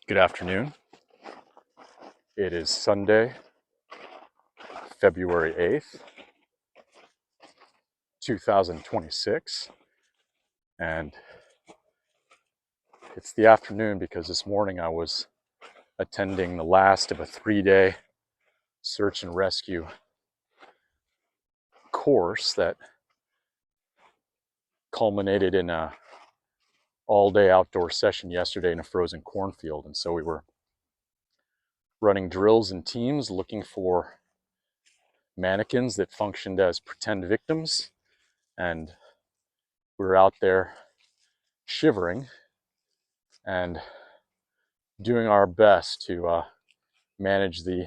Good afternoon. It is Sunday, February 8th, 2026, and it's the afternoon because this morning I was attending the last of a 3-day search and rescue course that culminated in a all-day outdoor session yesterday in a frozen cornfield. And so we were running drills in teams looking for mannequins that functioned as pretend victims, and we were out there shivering and doing our best to manage the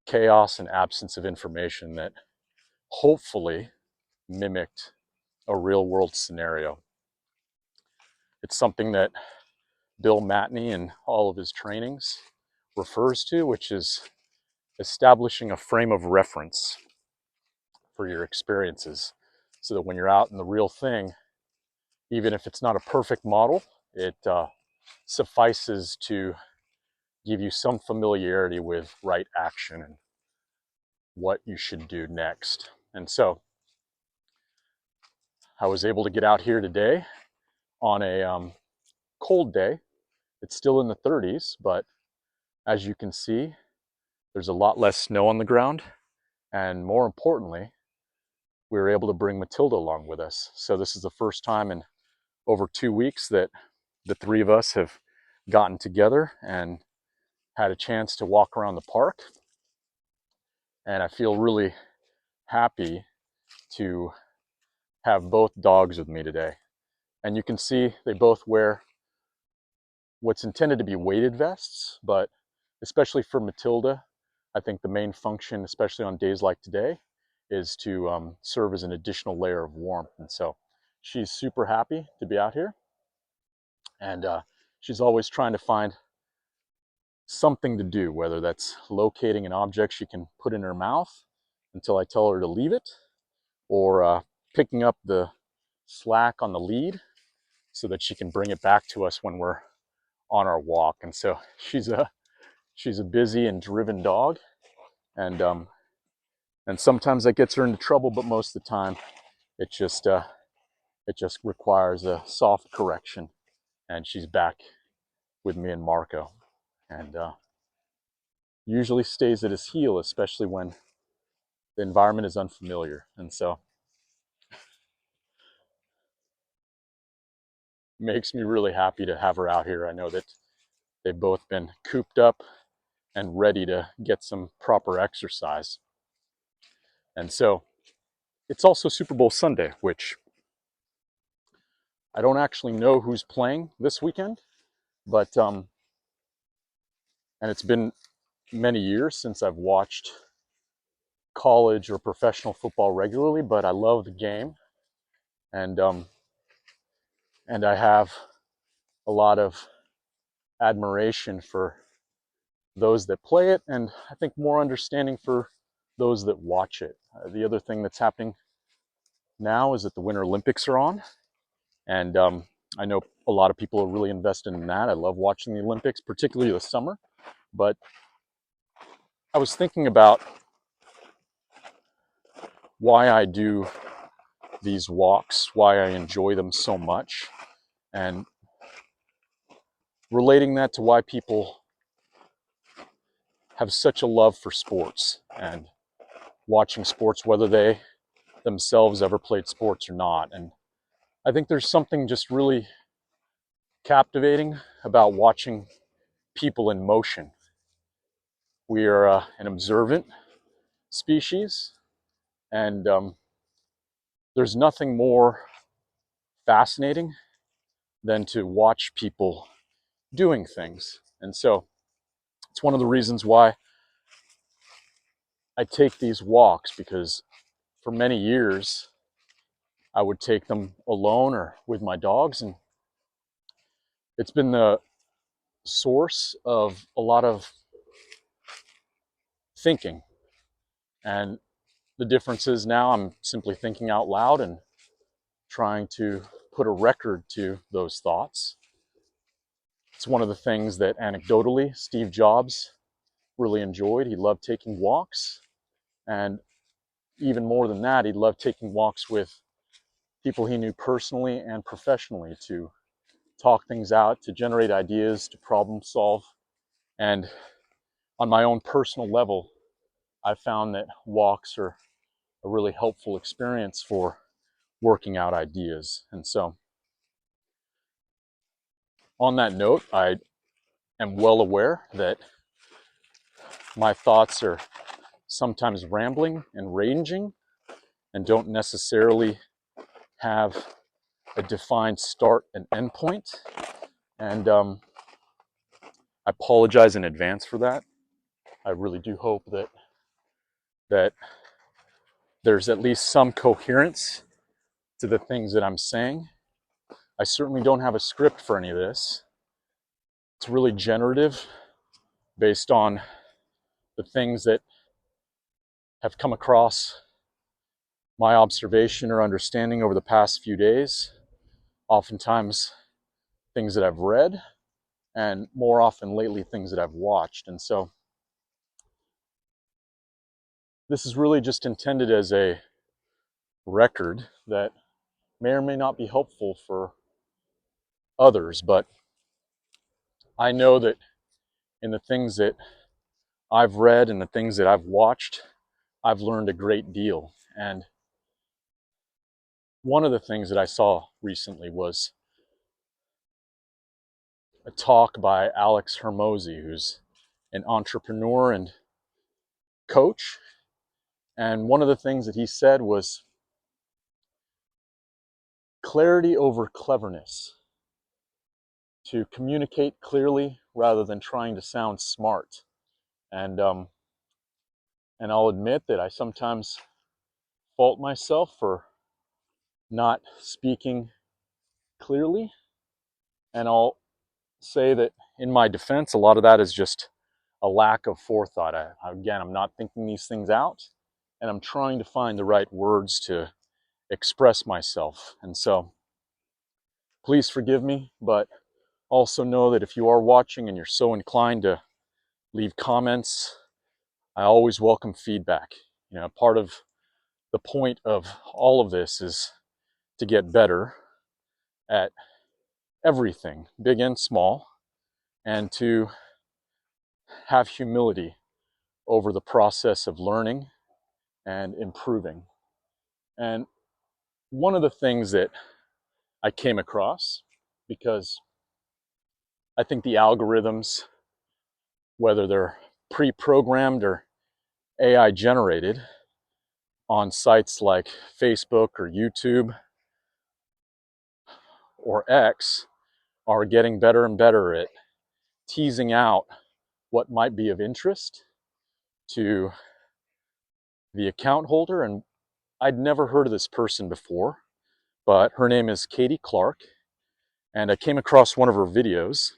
chaos and absence of information that hopefully mimicked a real world scenario. It's something that Bill Matney in all of his trainings refers to, which is establishing a frame of reference for your experiences so that when you're out in the real thing, even if it's not a perfect model, it suffices to give you some familiarity with right action and what you should do next. And so I was able to get out here today on a cold day. It's still in the 30s, but as you can see, there's a lot less snow on the ground. And more importantly, we were able to bring Mathilde along with us. So this is the first time in over 2 weeks that the three of us have gotten together and had a chance to walk around the park. And I feel really happy to have both dogs with me today. And you can see they both wear what's intended to be weighted vests, but especially for Mathilde, I think the main function, especially on days like today, is to serve as an additional layer of warmth. And so she's super happy to be out here. And she's always trying to find something to do, whether that's locating an object she can put in her mouth until I tell her to leave it, or picking up the slack on the lead so that she can bring it back to us when we're on our walk. And so she's a busy and driven dog, and sometimes that gets her into trouble, but most of the time it just requires a soft correction, and she's back with me and Marko, and usually stays at his heel, especially when the environment is unfamiliar. And so it makes me really happy to have her out here. I know that they've both been cooped up and ready to get some proper exercise. And so it's also Super Bowl Sunday, which I don't actually know who's playing this weekend, but and it's been many years since I've watched college or professional football regularly, but I love the game, and I have a lot of admiration for those that play it, and I think more understanding for those that watch it. The other thing that's happening now is that the Winter Olympics are on, and I know a lot of people are really invested in that. I love watching the Olympics, particularly the summer. But I was thinking about why I do these walks, why I enjoy them so much, and relating that to why people have such a love for sports and watching sports, whether they themselves ever played sports or not. And I think there's something just really captivating about watching people in motion. We are an observant species, and there's nothing more fascinating than to watch people doing things. And so it's one of the reasons why I take these walks, because for many years I would take them alone or with my dogs, and it's been the source of a lot of thinking. And the difference is now I'm simply thinking out loud and trying to put a record to those thoughts. It's one of the things that anecdotally Steve Jobs really enjoyed. He loved taking walks, and even more than that, he loved taking walks with people he knew personally and professionally to talk things out, to generate ideas, to problem solve. And on my own personal level, I found that walks are a really helpful experience for working out ideas. And so, on that note, I am well aware that my thoughts are sometimes rambling and ranging and don't necessarily have a defined start and end point. And I apologize in advance for that. I really do hope that there's at least some coherence to the things that I'm saying. I certainly don't have a script for any of this. It's really generative based on the things that have come across my observation or understanding over the past few days. Oftentimes, things that I've read, and more often lately, things that I've watched. And so, this is really just intended as a record that may or may not be helpful for others, but I know that in the things that I've read and the things that I've watched, I've learned a great deal. And one of the things that I saw recently was a talk by Alex Hermosi, who's an entrepreneur and coach. And one of the things that he said was clarity over cleverness, to communicate clearly rather than trying to sound smart. And I'll admit that I sometimes fault myself for not speaking clearly. And I'll say that in my defense, a lot of that is just a lack of forethought. Again, I'm not thinking these things out, and I'm trying to find the right words to express myself. And so, please forgive me, but also know that if you are watching and you're so inclined to leave comments, I always welcome feedback. You know, part of the point of all of this is to get better at everything, big and small, and to have humility over the process of learning and improving. And one of the things that I came across, because I think the algorithms, whether they're pre-programmed or AI generated on sites like Facebook or YouTube or X, are getting better and better at teasing out what might be of interest to the account holder. And I'd never heard of this person before, but her name is Katie Clark. And I came across one of her videos,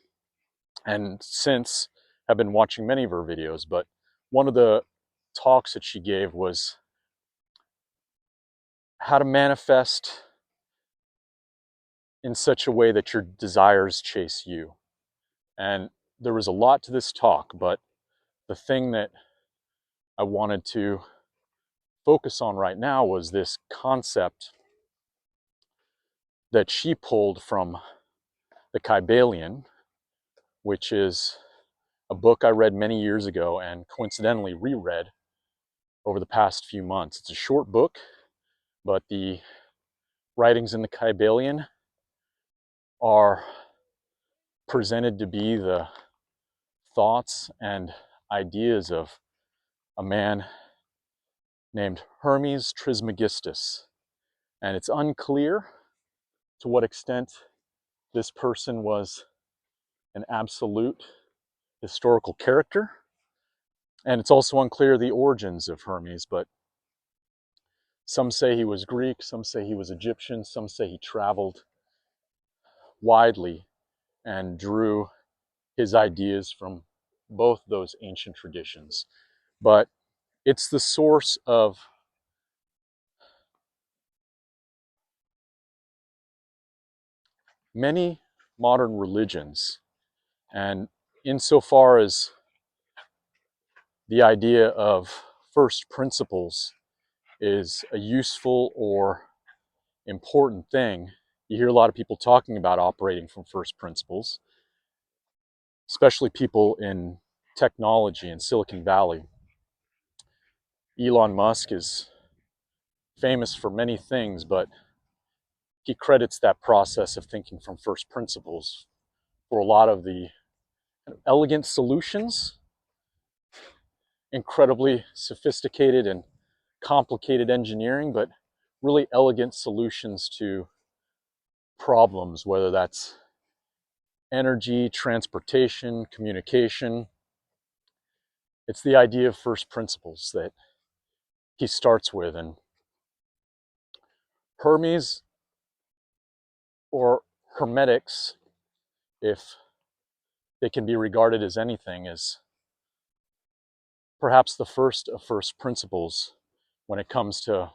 and since have been watching many of her videos, but one of the talks that she gave was how to manifest in such a way that your desires chase you. And there was a lot to this talk, but the thing that I wanted to focus on right now was this concept that she pulled from the Kybalion, which is a book I read many years ago and coincidentally reread over the past few months. It's a short book, but the writings in the Kybalion are presented to be the thoughts and ideas of a man named Hermes Trismegistus. And it's unclear to what extent this person was an absolute historical character. And it's also unclear the origins of Hermes, but some say he was Greek, some say he was Egyptian, some say he traveled widely and drew his ideas from both those ancient traditions. But it's the source of many modern religions And insofar as the idea of first principles is a useful or important thing, you hear a lot of people talking about operating from first principles, especially people in technology in Silicon Valley. Elon Musk is famous for many things, but he credits that process of thinking from first principles for a lot of the elegant solutions, incredibly sophisticated and complicated engineering, but really elegant solutions to problems, whether that's energy, transportation, communication. It's the idea of first principles that he starts with. And Hermes, or Hermetics, if they can be regarded as anything, is perhaps the first of first principles when it comes to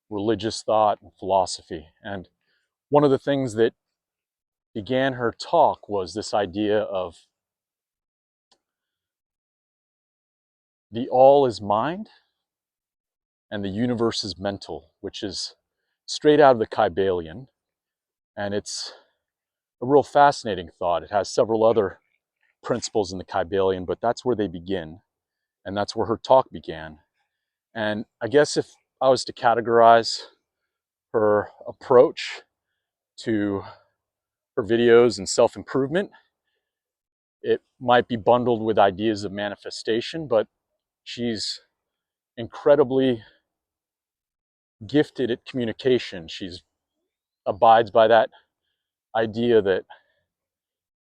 religious thought and philosophy. And one of the things that began her talk was this idea of the all is mind and the universe is mental, which is straight out of the Kybalion. And it's a real fascinating thought. It has several other principles in the Kybalion, but that's where they begin. And that's where her talk began. And I guess if I was to categorize her approach to her videos and self-improvement, it might be bundled with ideas of manifestation, but she's incredibly gifted at communication. She's abides by that idea that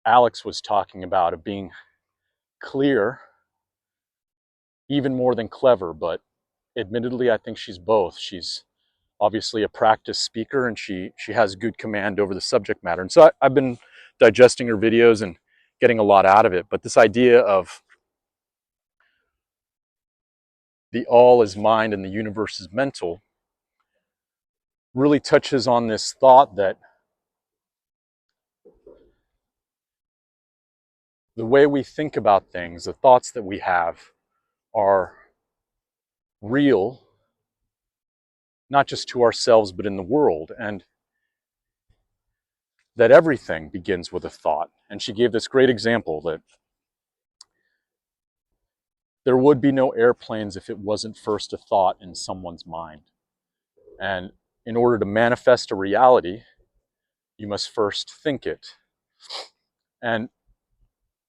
Alex was talking about of being clear, even more than clever, but admittedly, I think she's both. She's obviously a practiced speaker and she has good command over the subject matter. And so I've been digesting her videos and getting a lot out of it. But this idea of the all is mind and the universe is mental really touches on this thought that the way we think about things, the thoughts that we have, are real, not just to ourselves, but in the world. And that everything begins with a thought. And she gave this great example that there would be no airplanes if it wasn't first a thought in someone's mind. And in order to manifest a reality, you must first think it. And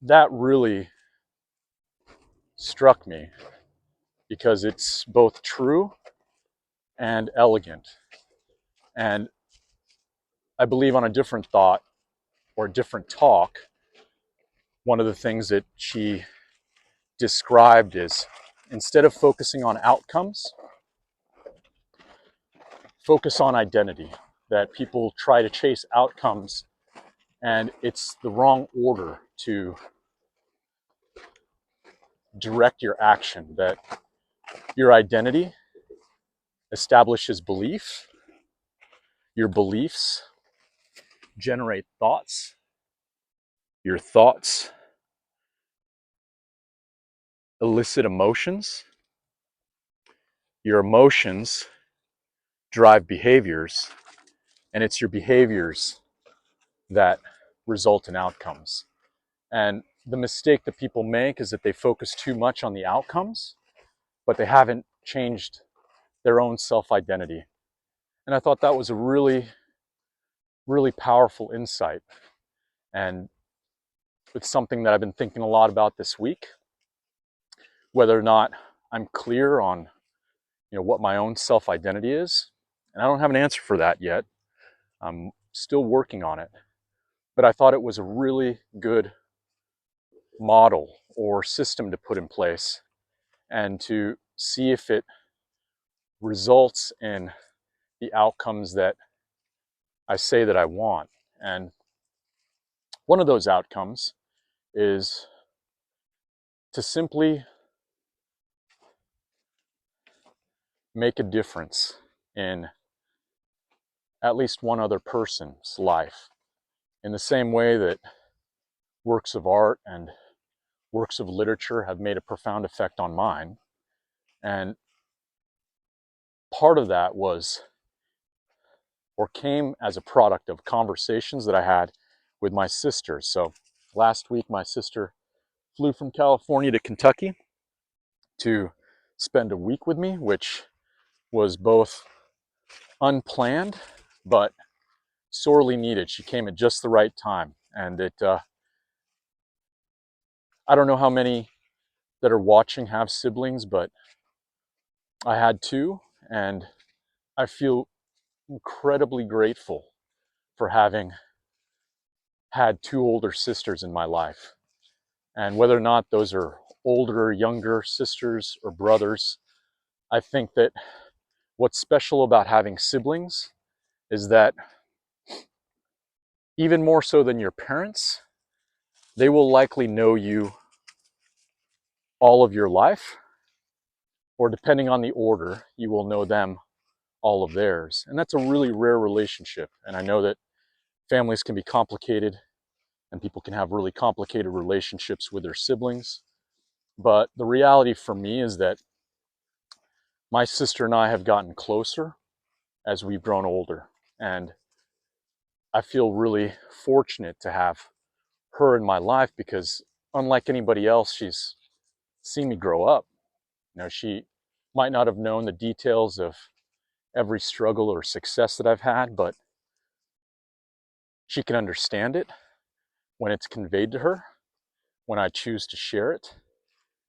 that really struck me because it's both true and elegant. And I believe on a different thought or a different talk, one of the things that she described is instead of focusing on outcomes, focus on identity. That people try to chase outcomes and it's the wrong order to direct your action. That your identity establishes belief, your beliefs generate thoughts, your thoughts elicit emotions, your emotions drive behaviors, and it's your behaviors that result in outcomes. And the mistake that people make is that they focus too much on the outcomes, but they haven't changed their own self-identity. And I thought that was a really, really powerful insight. And it's something that I've been thinking a lot about this week, whether or not I'm clear on what my own self-identity is. And I don't have an answer for that yet. I'm still working on it. But I thought it was a really good model or system to put in place and to see if it results in the outcomes that I say that I want. And one of those outcomes is to simply make a difference in at least one other person's life in the same way that works of art and works of literature have made a profound effect on mine. And part of that was, or came as a product of, conversations that I had with my sister. So last week, my sister flew from California to Kentucky to spend a week with me, which was both unplanned but sorely needed. She came at just the right time. And I don't know how many that are watching have siblings, but I had two, and I feel incredibly grateful for having had two older sisters in my life. And whether or not those are older, younger sisters or brothers, I think that what's special about having siblings is that even more so than your parents, they will likely know you all of your life, or depending on the order, you will know them all of theirs. And that's a really rare relationship. And I know that families can be complicated and people can have really complicated relationships with their siblings. But the reality for me is that my sister and I have gotten closer as we've grown older. And I feel really fortunate to have her in my life because, unlike anybody else, she's seen me grow up. You know, she might not have known the details of every struggle or success that I've had, but she can understand it when it's conveyed to her, when I choose to share it.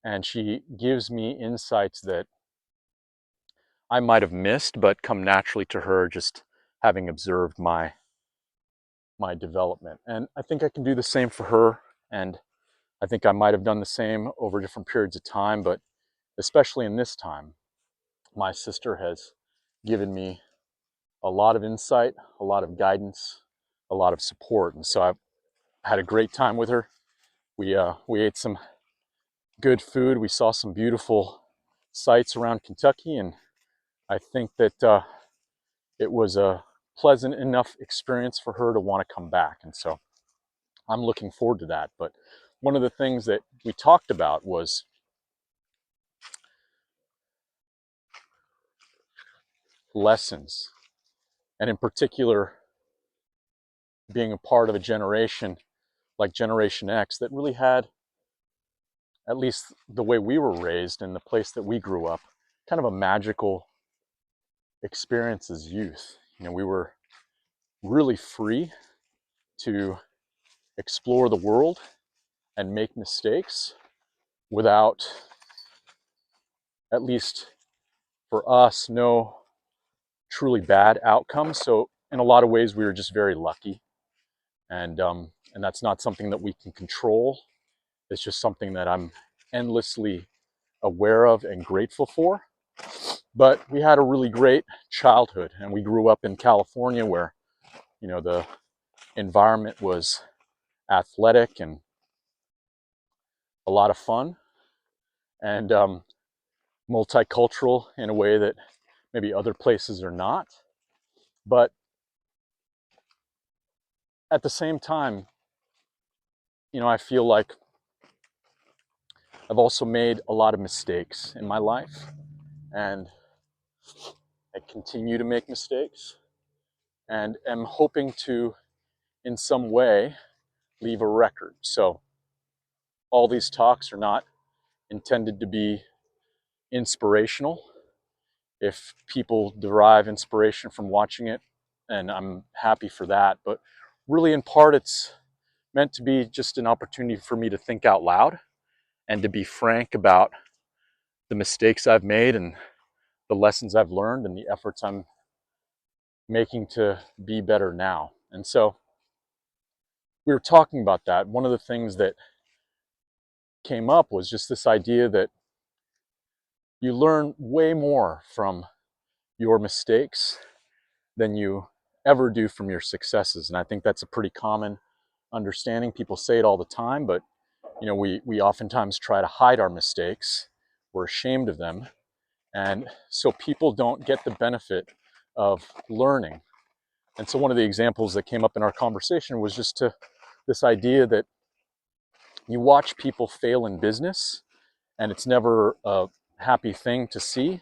And she gives me insights that I might have missed, but come naturally to her just having observed my development. And I think I can do the same for her. And I think I might have done the same over different periods of time, but especially in this time, my sister has given me a lot of insight, a lot of guidance, a lot of support. And so I've had a great time with her. We ate some good food. We saw some beautiful sights around Kentucky, and I think that it was a pleasant enough experience for her to want to come back. And so I'm looking forward to that. But one of the things that we talked about was lessons, and in particular, being a part of a generation like Generation X that really had, at least the way we were raised and the place that we grew up, kind of a magical experience as youth. You know, we were really free to explore the world and make mistakes without, at least for us, no truly bad outcomes. So in a lot of ways, we were just very lucky, and that's not something that we can control. It's just something that I'm endlessly aware of and grateful for. But we had a really great childhood, and we grew up in California where, you know, the environment was athletic and a lot of fun, and multicultural in a way that maybe other places are not. But at the same time, you know, I feel like I've also made a lot of mistakes in my life, and I continue to make mistakes, and am hoping to, in some way, leave a record. So all these talks are not intended to be inspirational. If people derive inspiration from watching it, and I'm happy for that, but really in part it's meant to be just an opportunity for me to think out loud and to be frank about the mistakes I've made and the lessons I've learned and the efforts I'm making to be better now. And so we were talking about that. One of the things that came up was just this idea that you learn way more from your mistakes than you ever do from your successes. And I think that's a pretty common understanding. People say it all the time, but you know, we oftentimes try to hide our mistakes. We're ashamed of them. And so people don't get the benefit of learning. And so one of the examples that came up in our conversation was just this idea that You watch people fail in business, and it's never a happy thing to see.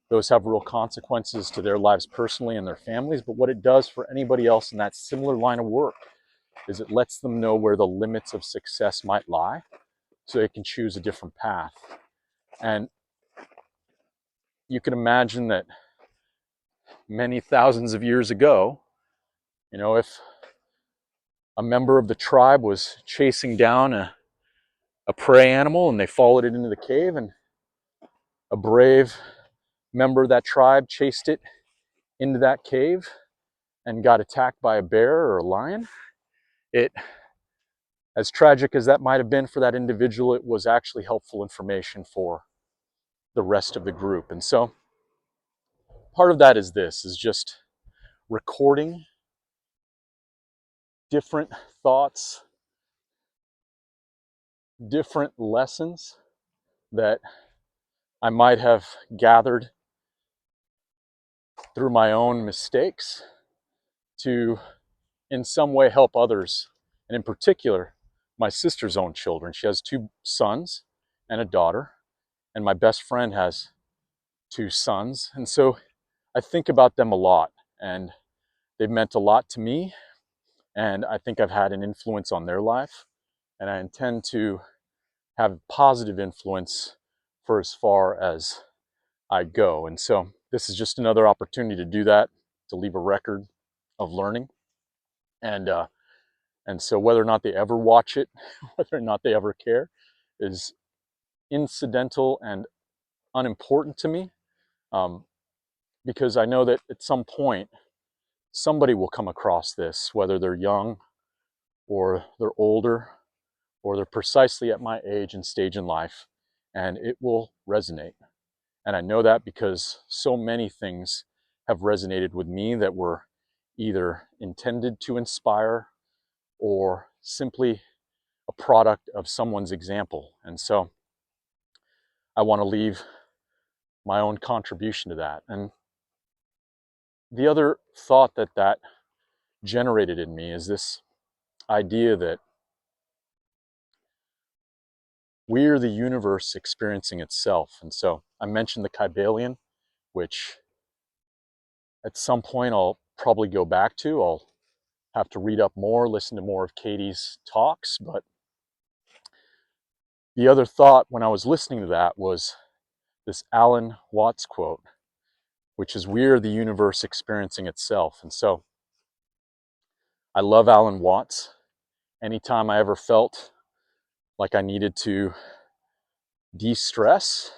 Those have real consequences to their lives personally and their families. But what it does for anybody else in that similar line of work is it lets them know where the limits of success might lie so they can choose a different path. And you can imagine that many thousands of years ago, if a member of the tribe was chasing down a prey animal and they followed it into the cave, and a brave member of that tribe chased it into that cave and got attacked by a bear or a lion, it, as tragic as that might have been for that individual, it was actually helpful information for the rest of the group. And so part of that is just recording different thoughts, different lessons that I might have gathered through my own mistakes to in some way help others, and in particular my sister's own children. She has 2 sons and a daughter, and my best friend has 2 sons. And so I think about them a lot, and they've meant a lot to me, and I think I've had an influence on their life, and I intend to have a positive influence for as far as I go. And so this is just another opportunity to do that, to leave a record of learning. And so whether or not they ever watch it, whether or not they ever care, is incidental and unimportant to me, because I know that at some point somebody will come across this, whether they're young or they're older or they're precisely at my age and stage in life, and it will resonate. And I know that because so many things have resonated with me that were either intended to inspire or simply a product of someone's example. And so I want to leave my own contribution to that. And the other thought that generated in me is this idea that we're the universe experiencing itself. And so I mentioned the Kybalion, which at some point I'll probably go back to. I'll have to read up more, listen to more of Katie's talks. But the other thought when I was listening to that was this Alan Watts quote, which is, we're the universe experiencing itself. And so I love Alan Watts. Anytime I ever felt like I needed to de-stress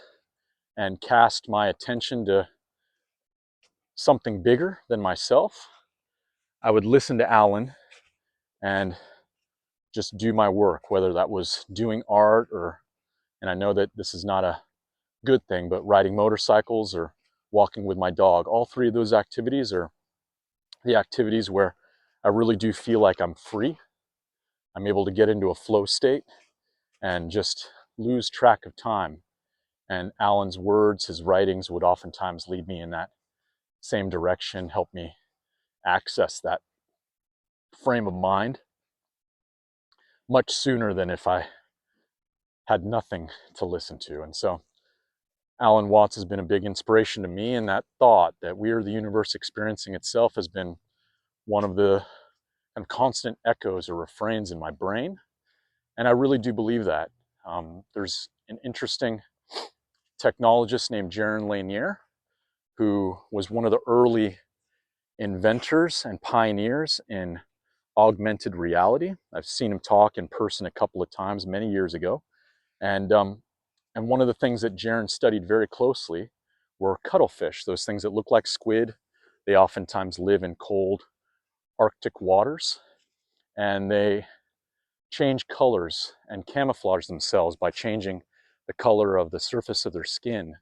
and cast my attention to something bigger than myself, I would listen to Alan and just do my work, whether that was doing art or, and I know that this is not a good thing, but riding motorcycles or walking with my dog. All 3 of those activities are the activities where I really do feel like I'm free. I'm able to get into a flow state and just lose track of time. And Alan's words, his writings would oftentimes lead me in that same direction, help me access that frame of mind much sooner than if I had nothing to listen to. And so Alan Watts has been a big inspiration to me, and that thought that we are the universe experiencing itself has been one of the kind of constant echoes or refrains in my brain. And I really do believe that. There's an interesting technologist named Jaron Lanier, who was one of the early inventors and pioneers in augmented reality. I've seen him talk in person a couple of times many years ago. And one of the things that Jaron studied very closely were cuttlefish, those things that look like squid. They oftentimes live in cold Arctic waters, and they change colors and camouflage themselves by changing the color of the surface of their skin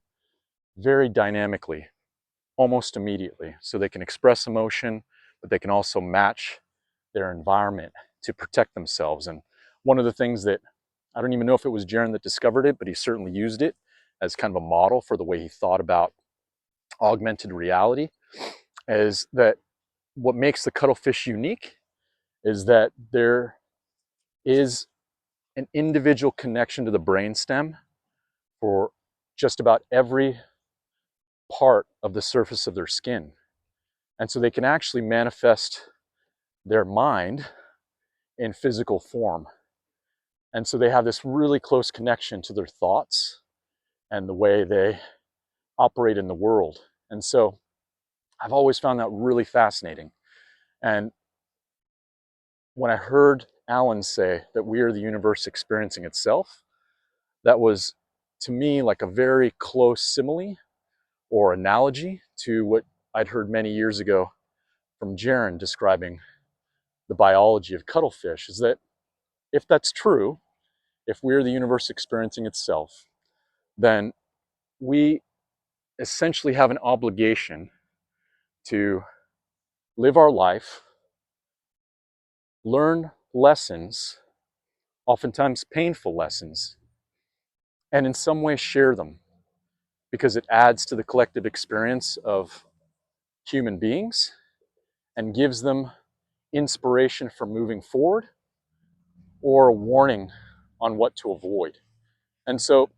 very dynamically, almost immediately. So they can express emotion, but they can also match their environment to protect themselves. And one of the things that, I don't even know if it was Jaron that discovered it, but he certainly used it as kind of a model for the way he thought about augmented reality, is that what makes the cuttlefish unique is that there is an individual connection to the brainstem for just about every part of the surface of their skin. And so they can actually manifest their mind in physical form. And so they have this really close connection to their thoughts and the way they operate in the world. And so I've always found that really fascinating. And when I heard Alan say that we are the universe experiencing itself, that was to me like a very close simile or analogy to what I'd heard many years ago from Jaron describing the biology of cuttlefish, is that if that's true, if we're the universe experiencing itself, then we essentially have an obligation to live our life, learn lessons, oftentimes painful lessons, and in some way share them, because it adds to the collective experience of human beings and gives them inspiration for moving forward or a warning on what to avoid. And so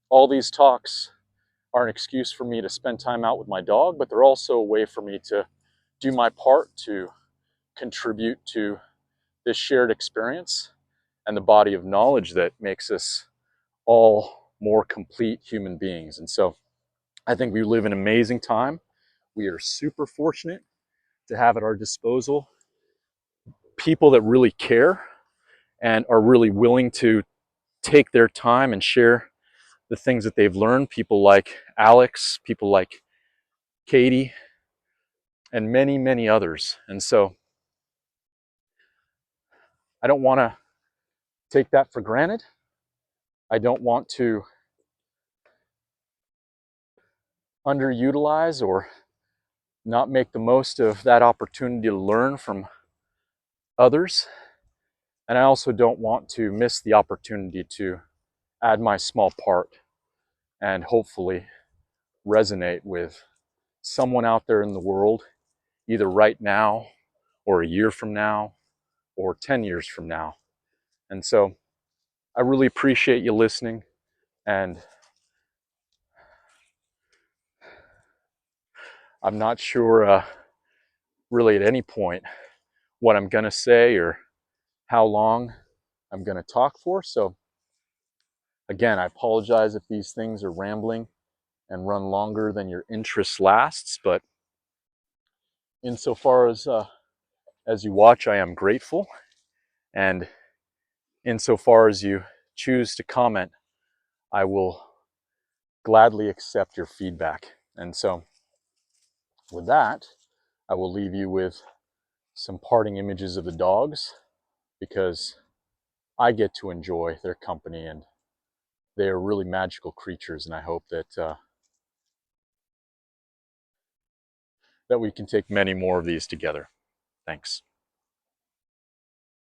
all these talks are an excuse for me to spend time out with my dog, but they're also a way for me to do my part to contribute to this shared experience and the body of knowledge that makes us all more complete human beings. And so I think we live in an amazing time. We are super fortunate to have at our disposal people that really care and are really willing to take their time and share the things that they've learned. People like Alex, people like Katie, and many, many others. And so I don't want to take that for granted. I don't want to underutilize or not make the most of that opportunity to learn from others. And I also don't want to miss the opportunity to add my small part and hopefully resonate with someone out there in the world, either right now or a year from now or 10 years from now. And so I really appreciate you listening, and I'm not sure really at any point what I'm going to say or how long I'm going to talk for. So again, I apologize if these things are rambling and run longer than your interest lasts, but insofar as you watch, I am grateful. And insofar as you choose to comment, I will gladly accept your feedback. And so with that, I will leave you with some parting images of the dogs, because I get to enjoy their company and they are really magical creatures. And I hope that that we can take many more of these together. Thanks.